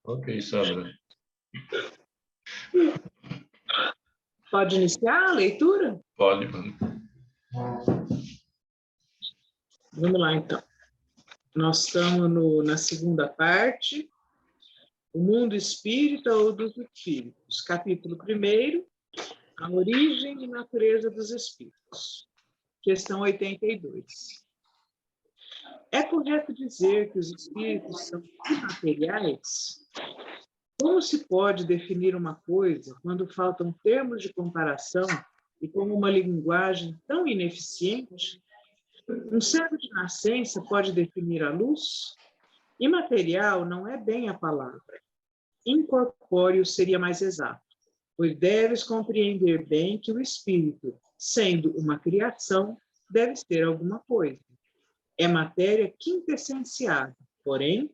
Ok, Sandra. Pode iniciar a leitura? Pode. Vamos lá, então. Nós estamos na segunda parte, o mundo espírita ou dos espíritos. Capítulo 1, a origem e natureza dos espíritos. Questão 82. É correto dizer que os espíritos são imateriais? Como se pode definir uma coisa quando faltam termos de comparação e com uma linguagem tão ineficiente? Um cego de nascença pode definir a luz? Imaterial não é bem a palavra. Incorpóreo seria mais exato, pois deves compreender bem que o espírito, sendo uma criação, deve ser alguma coisa. É matéria quintessenciada, porém,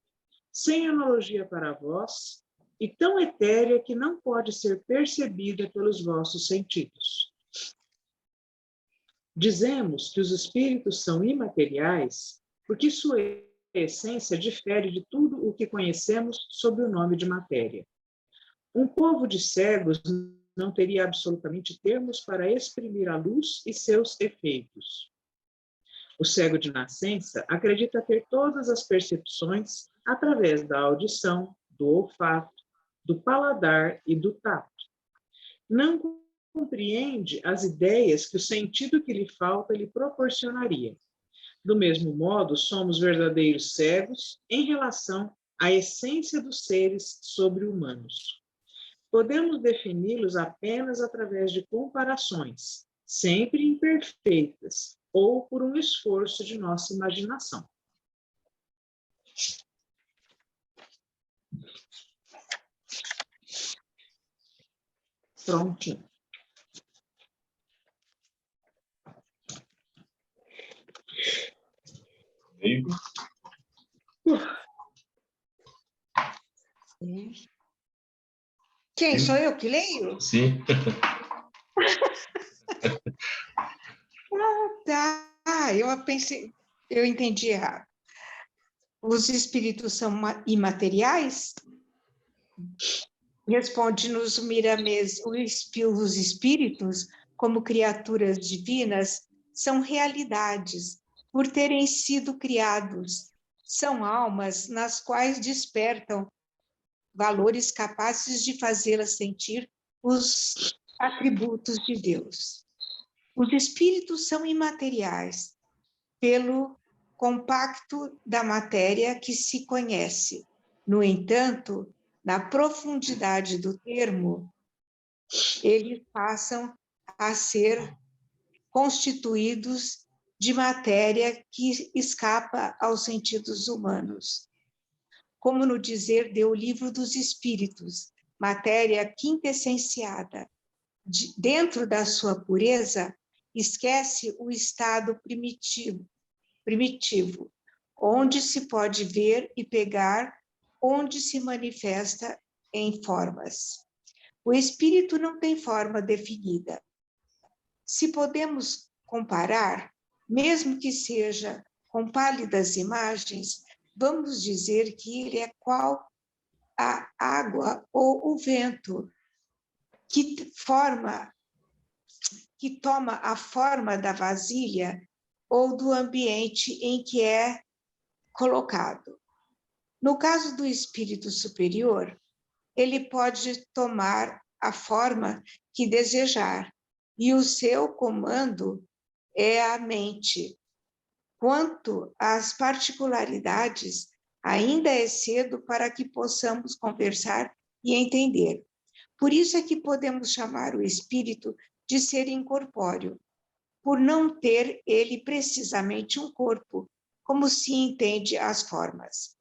sem analogia para vós, e tão etérea que não pode ser percebida pelos vossos sentidos. Dizemos que os espíritos são imateriais porque sua essência difere de tudo o que conhecemos sob o nome de matéria. Um povo de cegos não teria absolutamente termos para exprimir a luz e seus efeitos. O cego de nascença acredita ter todas as percepções através da audição, do olfato, do paladar e do tato. Não compreende as ideias que o sentido que lhe falta lhe proporcionaria. Do mesmo modo, somos verdadeiros cegos em relação à essência dos seres sobre-humanos. Podemos defini-los apenas através de comparações, sempre imperfeitas, ou por um esforço de nossa imaginação. Prontinho. Quem? Sou eu que leio? Sim. Tá, eu entendi errado. Os espíritos são imateriais? Responde-nos o Miramês, os espíritos, como criaturas divinas, são realidades, por terem sido criados. São almas nas quais despertam valores capazes de fazê-las sentir os atributos de Deus. Os espíritos são imateriais, pelo compacto da matéria que se conhece. No entanto, na profundidade do termo, eles passam a ser constituídos de matéria que escapa aos sentidos humanos. Como no dizer de O Livro dos Espíritos, matéria quintessenciada, dentro da sua pureza, esquece o estado primitivo, onde se pode ver e pegar, onde se manifesta em formas. O espírito não tem forma definida. Se podemos comparar, mesmo que seja com pálidas imagens, vamos dizer que ele é qual a água ou o vento, que toma a forma da vasilha ou do ambiente em que é colocado. No caso do espírito superior, ele pode tomar a forma que desejar, e o seu comando é a mente. Quanto às particularidades, ainda é cedo para que possamos conversar e entender. Por isso é que podemos chamar o espírito de ser incorpóreo, por não ter ele precisamente um corpo, como se entende as formas.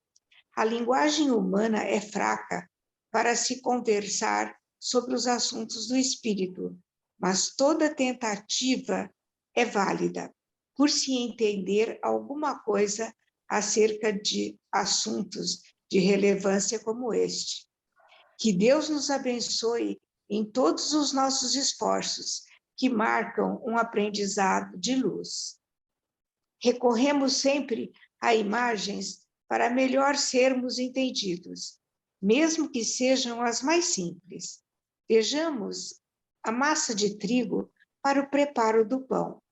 A linguagem humana é fraca para se conversar sobre os assuntos do espírito, mas toda tentativa é válida, por se entender alguma coisa acerca de assuntos de relevância como este. Que Deus nos abençoe em todos os nossos esforços, que marcam um aprendizado de luz. Recorremos sempre a imagens para melhor sermos entendidos. mesmo que sejam as mais simples. Vejamos a massa de trigo para o preparo do pão,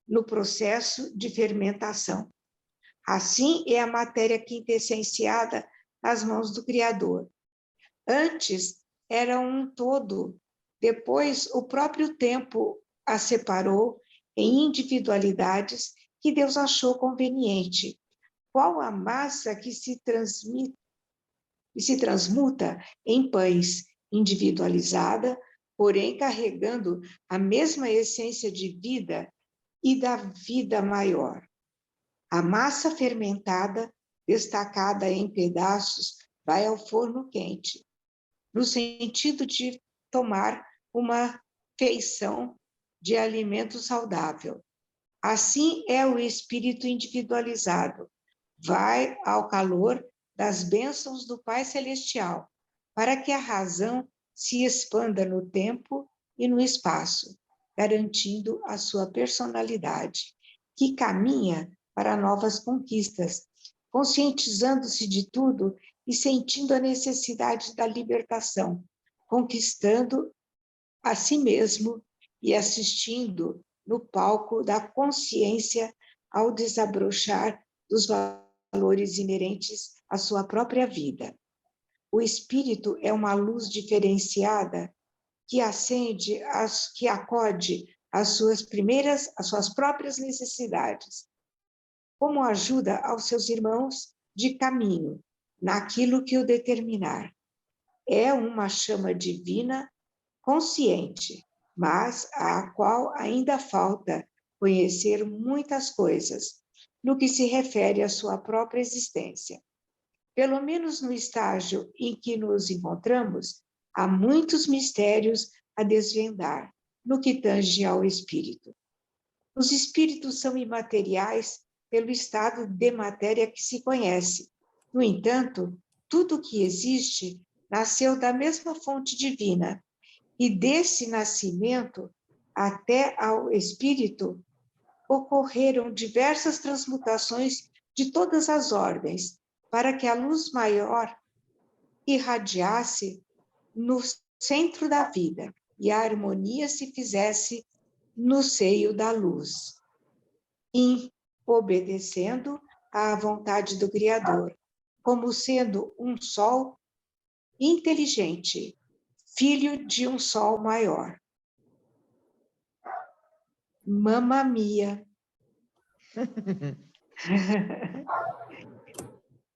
no processo de fermentação. Assim é a matéria quintessenciada nas mãos do Criador. Antes era um todo, depois o próprio tempo a separou em individualidades que Deus achou conveniente. Qual a massa que se transmuta em pães, individualizada, porém carregando a mesma essência de vida e da vida maior. A massa fermentada, destacada em pedaços, vai ao forno quente, no sentido de tomar uma feição de alimento saudável. Assim é o espírito individualizado, vai ao calor das bênçãos do Pai Celestial, para que a razão se expanda no tempo e no espaço, garantindo a sua personalidade, que caminha para novas conquistas, conscientizando-se de tudo e sentindo a necessidade da libertação, conquistando a si mesmo e assistindo no palco da consciência ao desabrochar dos valores inerentes à sua própria vida. O espírito é uma luz diferenciada que acende, que acode às suas próprias necessidades, como ajuda aos seus irmãos de caminho, naquilo que o determinar. É uma chama divina consciente, mas à qual ainda falta conhecer muitas coisas, no que se refere à sua própria existência. Pelo menos no estágio em que nos encontramos, há muitos mistérios a desvendar, no que tange ao espírito. Os espíritos são imateriais pelo estado de matéria que se conhece. No entanto, tudo que existe nasceu da mesma fonte divina, e desse nascimento até ao espírito ocorreram diversas transmutações de todas as ordens, para que a luz maior irradiasse no centro da vida e a harmonia se fizesse no seio da luz, obedecendo à vontade do Criador, como sendo um sol inteligente, filho de um sol maior. Mamma mia!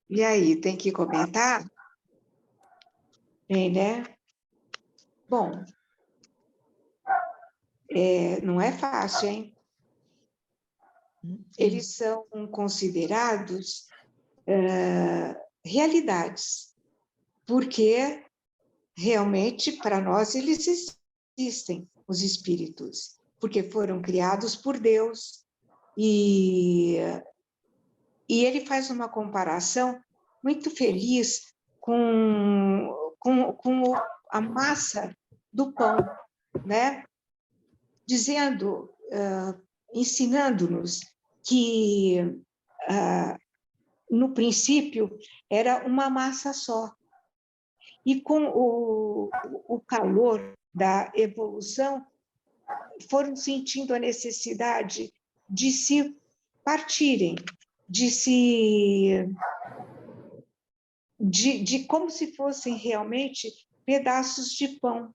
E aí, tem que comentar? Bem, né? Bom, não é fácil, hein? Eles são considerados realidades, porque realmente, para nós, eles existem, os espíritos, porque foram criados por Deus, e ele faz uma comparação muito feliz com a massa do pão, né? Dizendo, ensinando-nos que, no princípio, era uma massa só. E com o calor da evolução, foram sentindo a necessidade de se partirem, de como se fossem realmente pedaços de pão,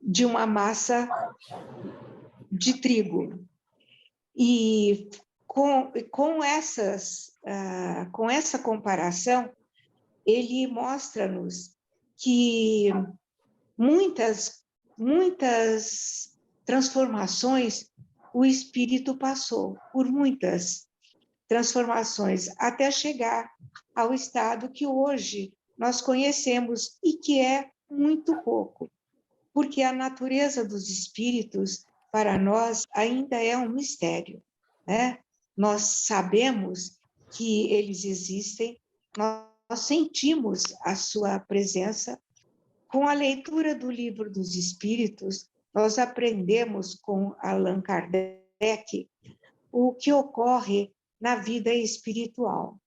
de uma massa de trigo. E com essa comparação, ele mostra-nos que muitas transformações o espírito passou, por muitas transformações, até chegar ao estado que hoje nós conhecemos e que é muito pouco, porque a natureza dos espíritos, para nós, ainda é um mistério, né? Nós sabemos que eles existem, nós sentimos a sua presença. Com a leitura do Livro dos Espíritos, nós aprendemos com Allan Kardec o que ocorre na vida espiritual.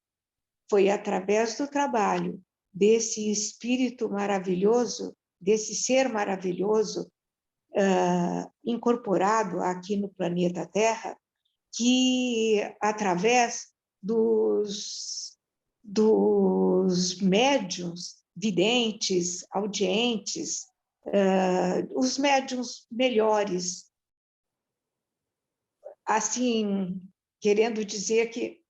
Foi através do trabalho desse espírito maravilhoso, desse ser maravilhoso incorporado aqui no planeta Terra, que através dos médiuns, videntes, audientes, os médiuns melhores, assim, querendo dizer que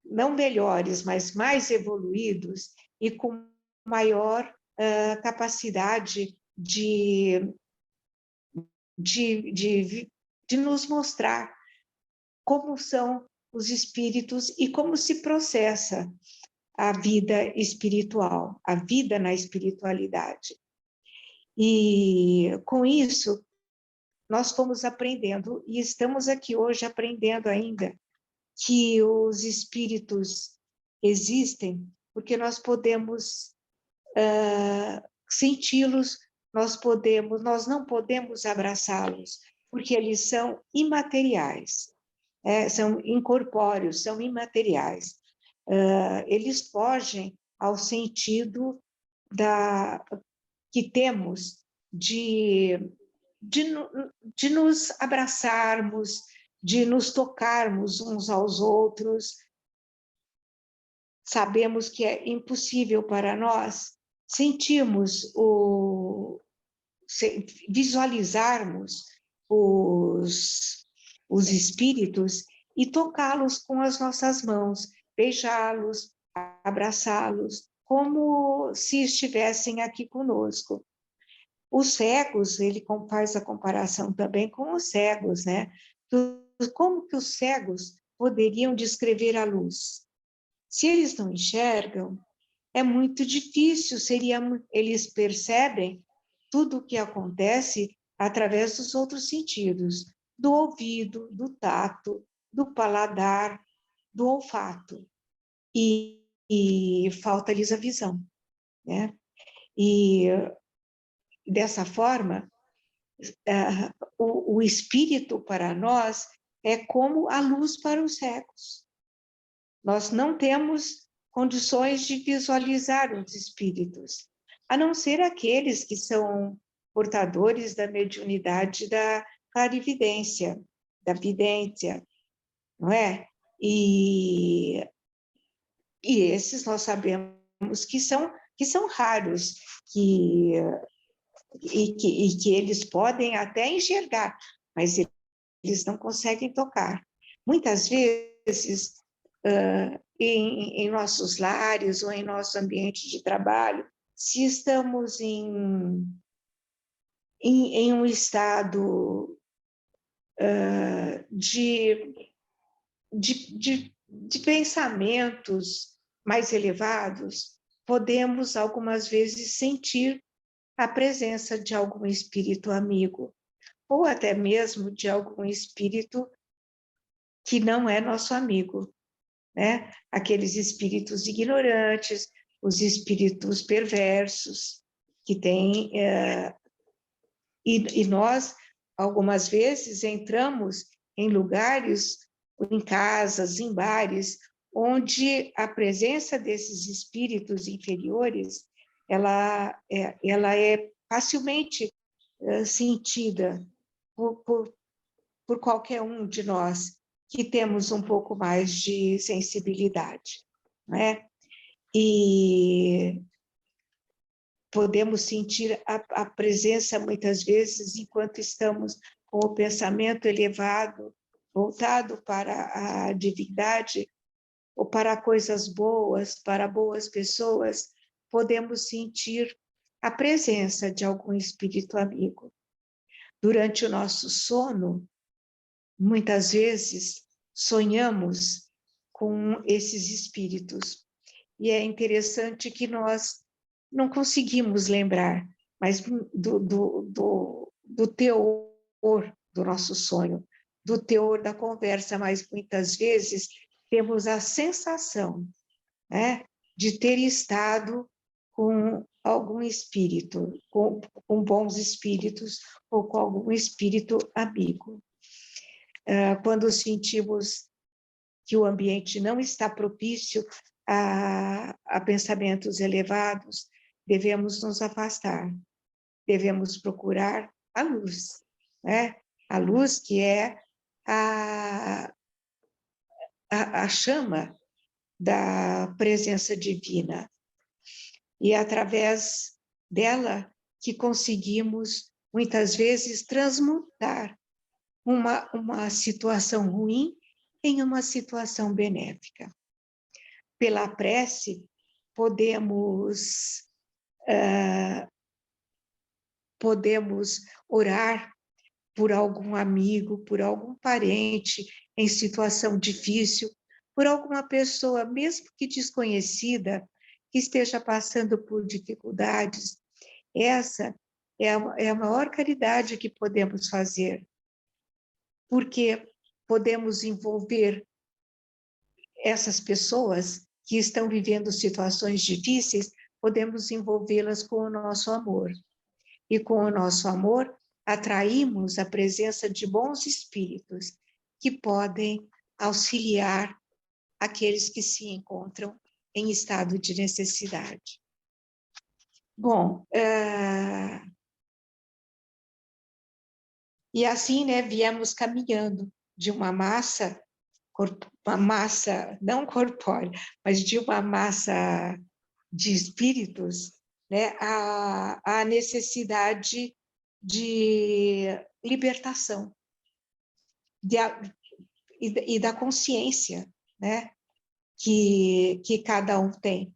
não melhores, mas mais evoluídos e com maior capacidade de nos mostrar como são os espíritos e como se processa a vida espiritual, a vida na espiritualidade. E com isso, nós fomos aprendendo, e estamos aqui hoje aprendendo ainda, que os espíritos existem porque nós podemos senti-los, nós não podemos abraçá-los, porque eles são imateriais, são incorpóreos, são imateriais. Eles fogem ao sentido que temos de nos abraçarmos, de nos tocarmos uns aos outros. Sabemos que é impossível para nós sentirmos visualizarmos os espíritos e tocá-los com as nossas mãos, beijá-los, abraçá-los, como se estivessem aqui conosco. Os cegos, ele faz a comparação também com os cegos, né? Como que os cegos poderiam descrever a luz? Se eles não enxergam, é muito difícil, eles percebem tudo o que acontece através dos outros sentidos, do ouvido, do tato, do paladar, do olfato. E falta-lhes a visão, né? E dessa forma, o espírito para nós é como a luz para os cegos. Nós não temos condições de visualizar os espíritos, a não ser aqueles que são portadores da mediunidade da clarividência, da vidência, não é? E esses nós sabemos que são raros, que eles podem até enxergar, mas eles não conseguem tocar. Muitas vezes, em nossos lares ou em nosso ambiente de trabalho, se estamos em um estado de pensamentos mais elevados, podemos algumas vezes sentir a presença de algum espírito amigo, ou até mesmo de algum espírito que não é nosso amigo, né? Aqueles espíritos ignorantes, os espíritos perversos, que têm... E nós, algumas vezes, entramos em lugares, em casas, em bares, onde a presença desses espíritos inferiores, ela é facilmente sentida por qualquer um de nós que temos um pouco mais de sensibilidade, né? E podemos sentir a presença, muitas vezes, enquanto estamos com o pensamento elevado, voltado para a divindade, ou para coisas boas, para boas pessoas, podemos sentir a presença de algum espírito amigo. Durante o nosso sono, muitas vezes, sonhamos com esses espíritos. E é interessante que nós não conseguimos lembrar, mas do teor do nosso sonho, do teor da conversa, mas muitas vezes temos a sensação, né, de ter estado com algum espírito, com bons espíritos ou com algum espírito amigo. Quando sentimos que o ambiente não está propício a pensamentos elevados, devemos nos afastar, devemos procurar a luz, né? A luz que é a chama da presença divina. E é através dela que conseguimos, muitas vezes, transmutar uma situação ruim em uma situação benéfica. Pela prece, podemos orar por algum amigo, por algum parente em situação difícil, por alguma pessoa, mesmo que desconhecida, que esteja passando por dificuldades. Essa é a maior caridade que podemos fazer, porque podemos envolver essas pessoas que estão vivendo situações difíceis, podemos envolvê-las com o nosso amor. E com o nosso amor, atraímos a presença de bons espíritos que podem auxiliar aqueles que se encontram em estado de necessidade. Bom, e assim, né, viemos caminhando de uma massa não corpórea, mas de uma massa de espíritos, né, a necessidade de libertação e da consciência, né, que cada um tem.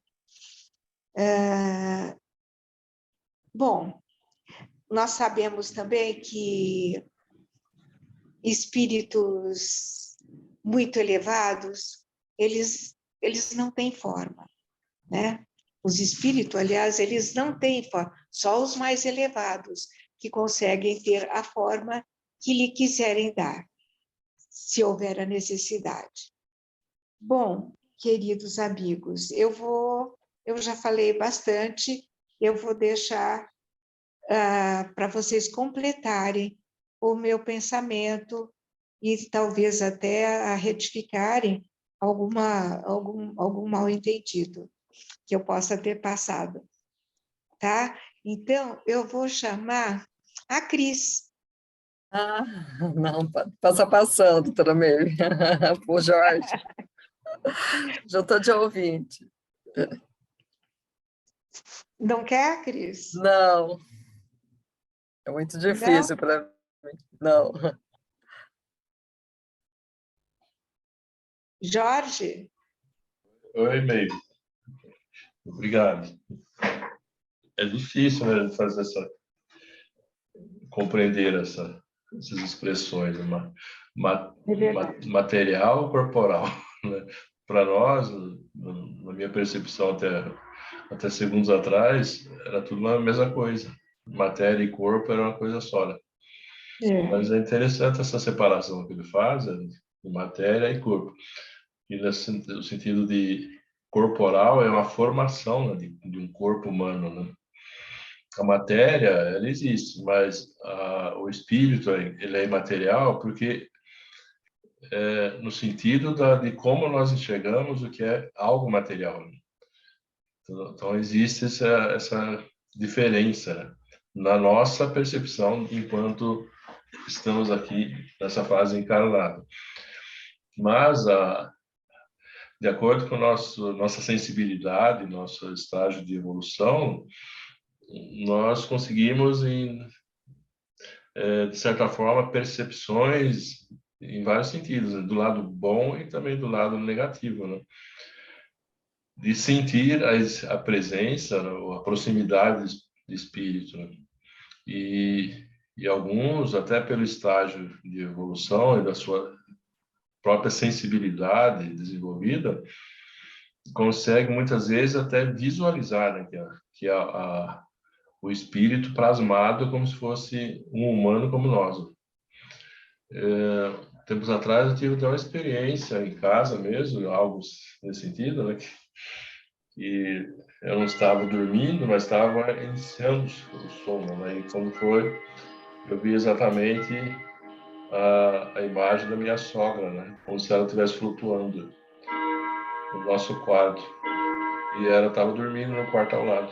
Bom, nós sabemos também que espíritos muito elevados, eles não têm forma, né? Os espíritos, aliás, eles não têm forma, só os mais elevados que conseguem ter a forma que lhe quiserem dar, se houver a necessidade. Bom, queridos amigos, eu já falei bastante, eu vou deixar para vocês completarem o meu pensamento e talvez até retificarem algum mal-entendido que eu possa ter passado, tá? Então, eu vou chamar a Cris. Ah, não, passa passando, doutora Meire. Pô, Jorge, já estou de ouvinte. Não quer, Cris? Não, é muito difícil para mim. Não. Jorge? Oi, Meire. Obrigado. É difícil, né, compreender essas expressões, material ou corporal, né? Para nós, na minha percepção até segundos atrás, era tudo a mesma coisa. Matéria e corpo era uma coisa só, né? Mas é interessante essa separação que ele faz, né, de matéria e corpo. E no sentido de corporal é uma formação, né, de um corpo humano, né? A matéria, ela existe, mas o espírito, ele é imaterial porque no sentido de como nós enxergamos o que é algo material, né? Então existe essa diferença, né, na nossa percepção enquanto estamos aqui nessa fase encarnada. Mas de acordo com nossa sensibilidade, nosso estágio de evolução, nós conseguimos, de certa forma, percepções em vários sentidos, né? Do lado bom e também do lado negativo, né? De sentir a presença, né? A proximidade de espírito, né? E alguns, até pelo estágio de evolução e da sua própria sensibilidade desenvolvida, consegue muitas vezes até visualizar, né, que o espírito plasmado como se fosse um humano como nós. Tempos atrás eu tive até uma experiência em casa mesmo, algo nesse sentido, né, que eu não estava dormindo, mas estava iniciando o sono, né, e quando foi, eu vi exatamente a imagem da minha sogra, né, como se ela estivesse flutuando. no nosso quarto. E ela estava dormindo no quarto ao lado.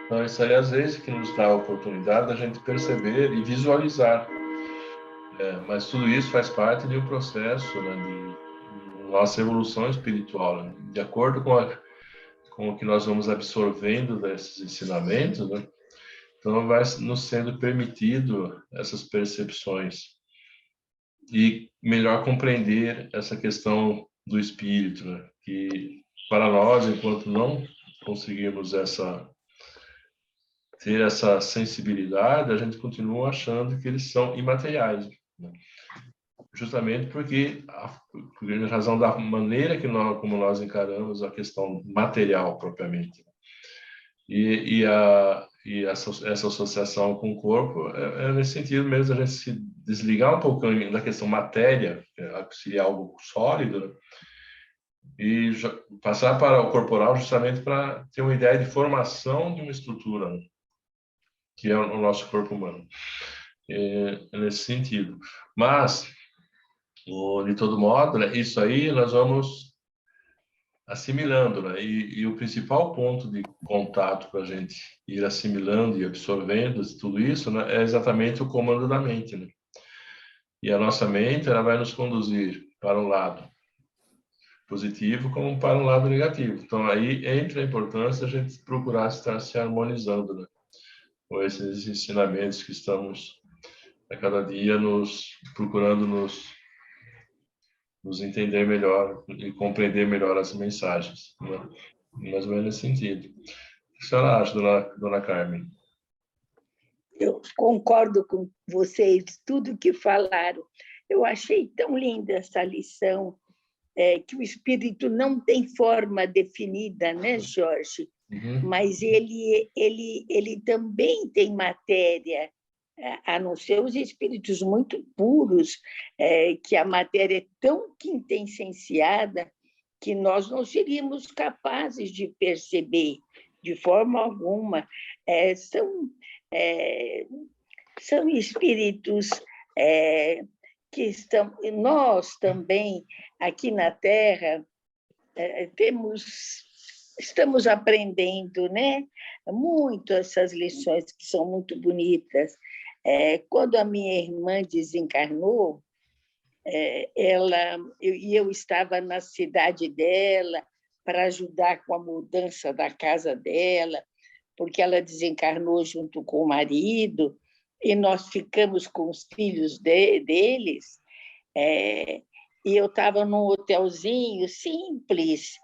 Então, isso aí, às vezes, que nos dá a oportunidade da gente perceber e visualizar. Mas tudo isso faz parte de um processo, né, de nossa evolução espiritual, né? De acordo com o que nós vamos absorvendo desses ensinamentos, né? Então, vai nos sendo permitido essas percepções e melhor compreender essa questão do espírito, né? Que para nós, enquanto não conseguirmos ter essa sensibilidade, a gente continua achando que eles são imateriais, né? Justamente por razão da maneira como nós encaramos a questão material propriamente. E essa associação com o corpo é nesse sentido mesmo, a gente se desligar um pouquinho da questão matéria, que seria algo sólido, né? E passar para o corporal justamente para ter uma ideia de formação de uma estrutura, né? Que é o nosso corpo humano. É nesse sentido. Mas, de todo modo, né, isso aí nós vamos assimilando, né? E o principal ponto de contato para a gente ir assimilando e absorvendo tudo isso, né, é exatamente o comando da mente, né? E a nossa mente, ela vai nos conduzir para um lado positivo como para um lado negativo. Então, aí entra a importância de a gente procurar estar se harmonizando, né, com esses ensinamentos que estamos a cada dia procurando nos entender melhor e compreender melhor as mensagens, né? Mais ou menos nesse sentido. O que a senhora acha, dona Carmen? Eu concordo com vocês, tudo que falaram. Eu achei tão linda essa lição, que o espírito não tem forma definida, né, Jorge? Uhum. Mas ele também tem matéria, a não ser os espíritos muito puros, que a matéria é tão quintessenciada que nós não seríamos capazes de perceber de forma alguma. São espíritos que estão... Nós também, aqui na Terra, estamos aprendendo, né, muito essas lições que são muito bonitas. Quando a minha irmã desencarnou, eu estava na cidade dela para ajudar com a mudança da casa dela, porque ela desencarnou junto com o marido, e nós ficamos com os filhos deles, e eu estava num hotelzinho simples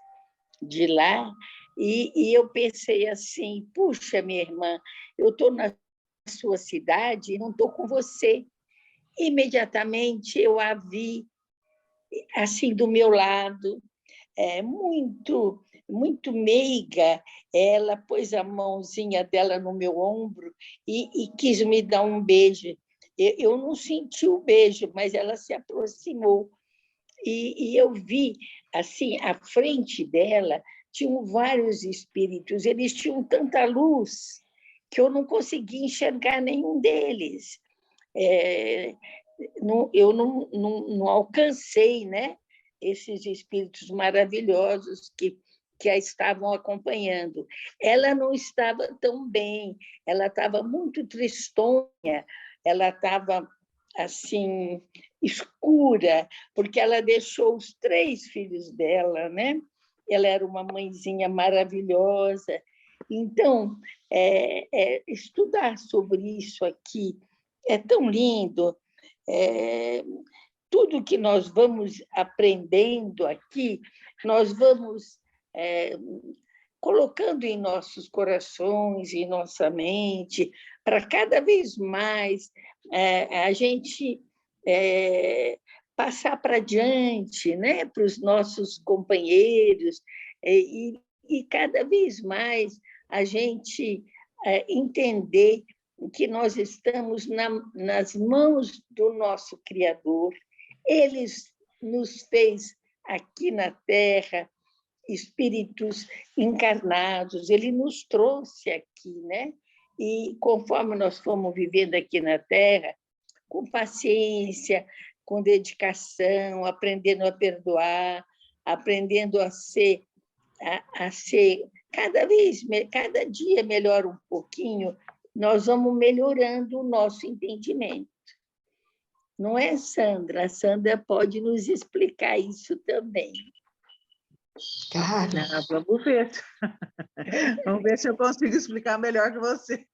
de lá, e eu pensei assim, puxa, minha irmã, eu estou na sua cidade e não estou com você. Imediatamente eu a vi assim do meu lado, muito, muito meiga. Ela pôs a mãozinha dela no meu ombro e quis me dar um beijo. Eu não senti o beijo, mas ela se aproximou. E eu vi, assim, à frente dela, tinham vários espíritos. Eles tinham tanta luz que eu não conseguia enxergar nenhum deles. Eu não alcancei, né, esses espíritos maravilhosos que a estavam acompanhando. Ela não estava tão bem, ela estava muito tristonha, ela estava assim escura, porque ela deixou os 3 filhos dela, né? Ela era uma mãezinha maravilhosa. Então, estudar sobre isso aqui é tão lindo. Tudo que nós vamos aprendendo aqui, nós vamos colocando em nossos corações, em nossa mente, para cada vez mais a gente passar para diante, né, para os nossos companheiros, e cada vez mais a gente entender que nós estamos nas mãos do nosso Criador. Ele nos fez aqui na Terra espíritos encarnados, ele nos trouxe aqui, né? E conforme nós fomos vivendo aqui na Terra, com paciência, com dedicação, aprendendo a perdoar, aprendendo a ser cada dia melhora um pouquinho, nós vamos melhorando o nosso entendimento. Não é, Sandra? A Sandra pode nos explicar isso também. Claro. Vamos ver. Vamos ver se eu consigo explicar melhor que vocês.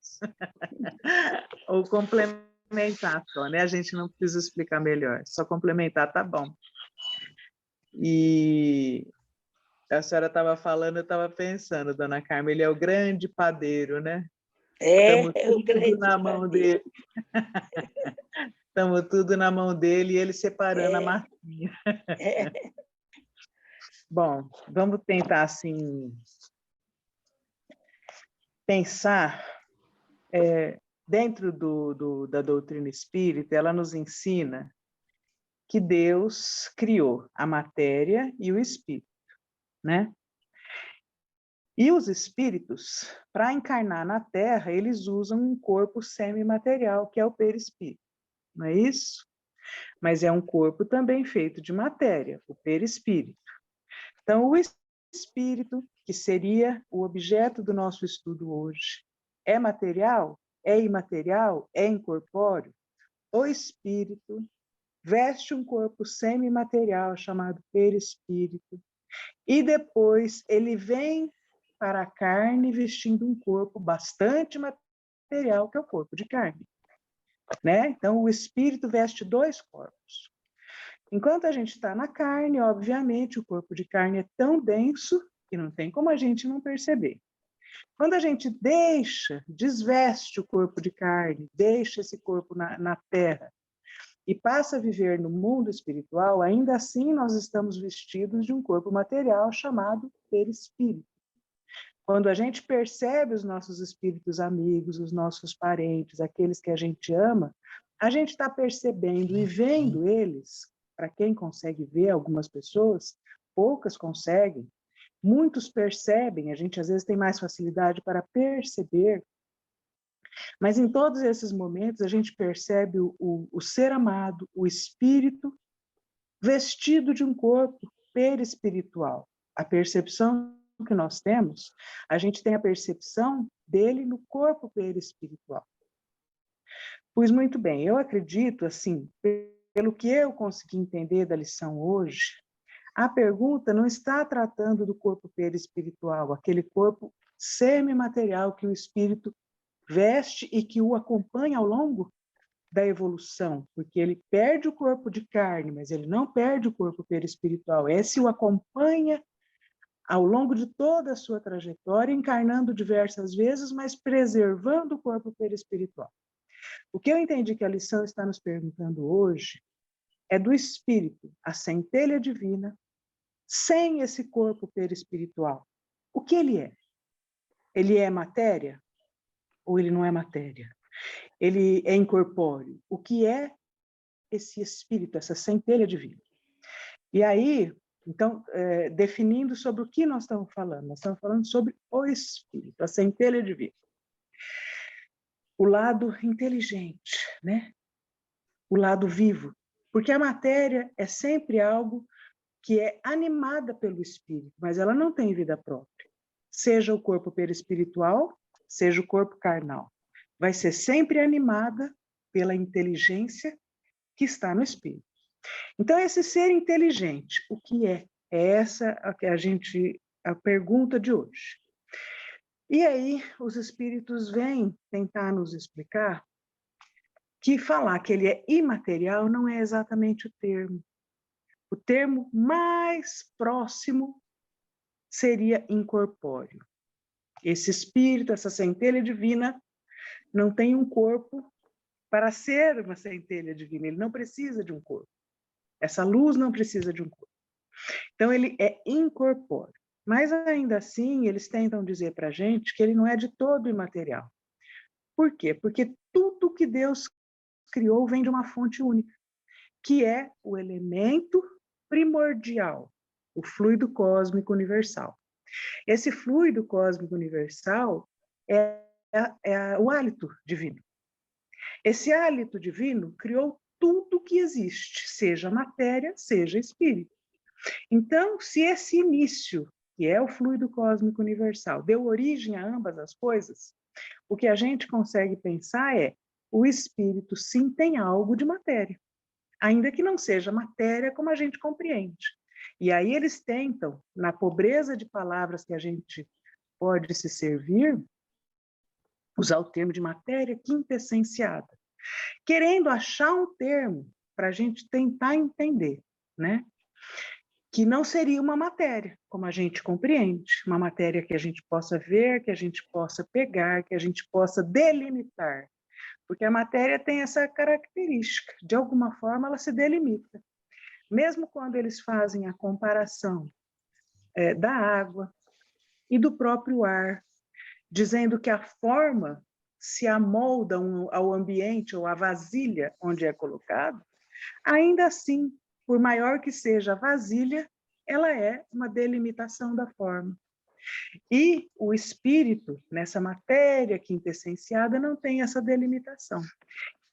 Ou complementar só, né? A gente não precisa explicar melhor, só complementar tá bom. E a senhora estava falando, eu estava pensando, dona Carmen, ele é o grande padeiro, né? Estamos O grande na mão padeiro. dele. Estamos tudo na mão dele e ele separando a massinha. Bom, vamos tentar, assim, pensar dentro da doutrina espírita, ela nos ensina que Deus criou a matéria e o espírito, né? E os espíritos, para encarnar na Terra, eles usam um corpo semimaterial, que é o perispírito, não é isso? Mas é um corpo também feito de matéria, o perispírito. Então, o espírito, que seria o objeto do nosso estudo hoje, é material? É imaterial? É incorpóreo? O espírito veste um corpo semimaterial chamado perispírito e depois ele vem para a carne vestindo um corpo bastante material, que é o corpo de carne, né? Então, o espírito veste dois corpos. Enquanto a gente está na carne, obviamente, o corpo de carne é tão denso que não tem como a gente não perceber. Quando a gente desveste o corpo de carne, deixa esse corpo na terra e passa a viver no mundo espiritual, ainda assim nós estamos vestidos de um corpo material chamado perispírito. Quando a gente percebe os nossos espíritos amigos, os nossos parentes, aqueles que a gente ama, a gente está percebendo e vendo eles. Para quem consegue ver, algumas pessoas, poucas conseguem, muitos percebem, a gente às vezes tem mais facilidade para perceber, mas em todos esses momentos a gente percebe o ser amado, o espírito, vestido de um corpo perispiritual. A percepção que nós temos, a gente tem a percepção dele no corpo perispiritual. Pois muito bem, eu acredito, assim, pelo que eu consegui entender da lição hoje, a pergunta não está tratando do corpo perispiritual, aquele corpo semimaterial que o espírito veste e que o acompanha ao longo da evolução, porque ele perde o corpo de carne, mas ele não perde o corpo perispiritual. Esse o acompanha ao longo de toda a sua trajetória, encarnando diversas vezes, mas preservando o corpo perispiritual. O que eu entendi que a lição está nos perguntando hoje é do espírito, a centelha divina, sem esse corpo perispiritual. O que ele é? Ele é matéria ou ele não é matéria? Ele é incorpóreo? O que é esse espírito, essa centelha divina? E aí, então, definindo sobre o que nós estamos falando sobre o espírito, a centelha divina. O lado inteligente, né? O lado vivo, porque a matéria é sempre algo que é animada pelo espírito, mas ela não tem vida própria. Seja o corpo perispiritual, seja o corpo carnal. Vai ser sempre animada pela inteligência que está no espírito. Então, esse ser inteligente, o que é? É essa a pergunta de hoje. E aí, os espíritos vêm tentar nos explicar que falar que ele é imaterial não é exatamente o termo. O termo mais próximo seria incorpóreo. Esse espírito, essa centelha divina, não tem um corpo para ser uma centelha divina, ele não precisa de um corpo. Essa luz não precisa de um corpo. Então, ele é incorpóreo. Mas, ainda assim, eles tentam dizer para a gente que ele não é de todo imaterial. Por quê? Porque tudo que Deus criou vem de uma fonte única, que é o elemento primordial, o fluido cósmico universal. Esse fluido cósmico universal é o hálito divino. Esse hálito divino criou tudo que existe, seja matéria, seja espírito. Então, se esse início, que é o fluido cósmico universal, deu origem a ambas as coisas, o que a gente consegue pensar é: o espírito sim tem algo de matéria, ainda que não seja matéria como a gente compreende. E aí eles tentam, na pobreza de palavras que a gente pode se servir, usar o termo de matéria quintessenciada, querendo achar um termo para a gente tentar entender, né? Que não seria uma matéria, como a gente compreende, uma matéria que a gente possa ver, que a gente possa pegar, que a gente possa delimitar, porque a matéria tem essa característica, de alguma forma ela se delimita. Mesmo quando eles fazem a comparação da água e do próprio ar, dizendo que a forma se amolda ao ambiente ou à vasilha onde é colocado, ainda assim, por maior que seja a vasilha, ela é uma delimitação da forma. E o espírito, nessa matéria quintessenciada, não tem essa delimitação.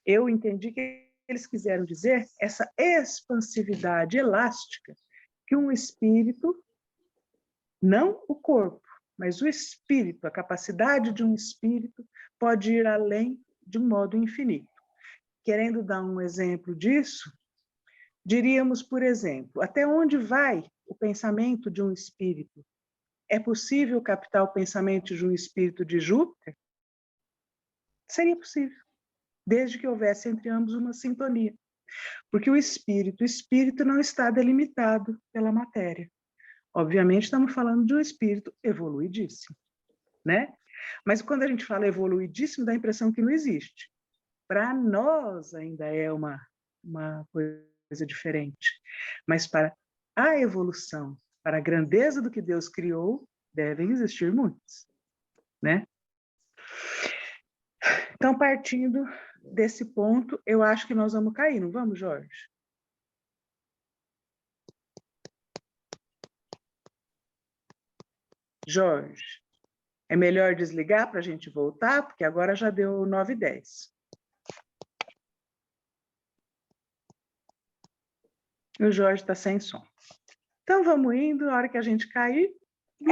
Eu entendi que eles quiseram dizer essa expansividade elástica que um espírito, não o corpo, mas o espírito, a capacidade de um espírito pode ir além de um modo infinito. Querendo dar um exemplo disso, diríamos, por exemplo, até onde vai o pensamento de um espírito? É possível captar o pensamento de um espírito de Júpiter? Seria possível, desde que houvesse entre ambos uma sintonia. Porque o espírito não está delimitado pela matéria. Obviamente, estamos falando de um espírito evoluidíssimo, né? Mas quando a gente fala evoluidíssimo, dá a impressão que não existe. Para nós ainda é uma coisa diferente. Mas para a evolução, para a grandeza do que Deus criou, devem existir muitos, né? Então, partindo desse ponto, eu acho que nós vamos cair, não vamos, Jorge? Jorge, é melhor desligar para a gente voltar, porque agora já deu 9h10. O Jorge está sem som. Então, vamos indo, na hora que a gente cair,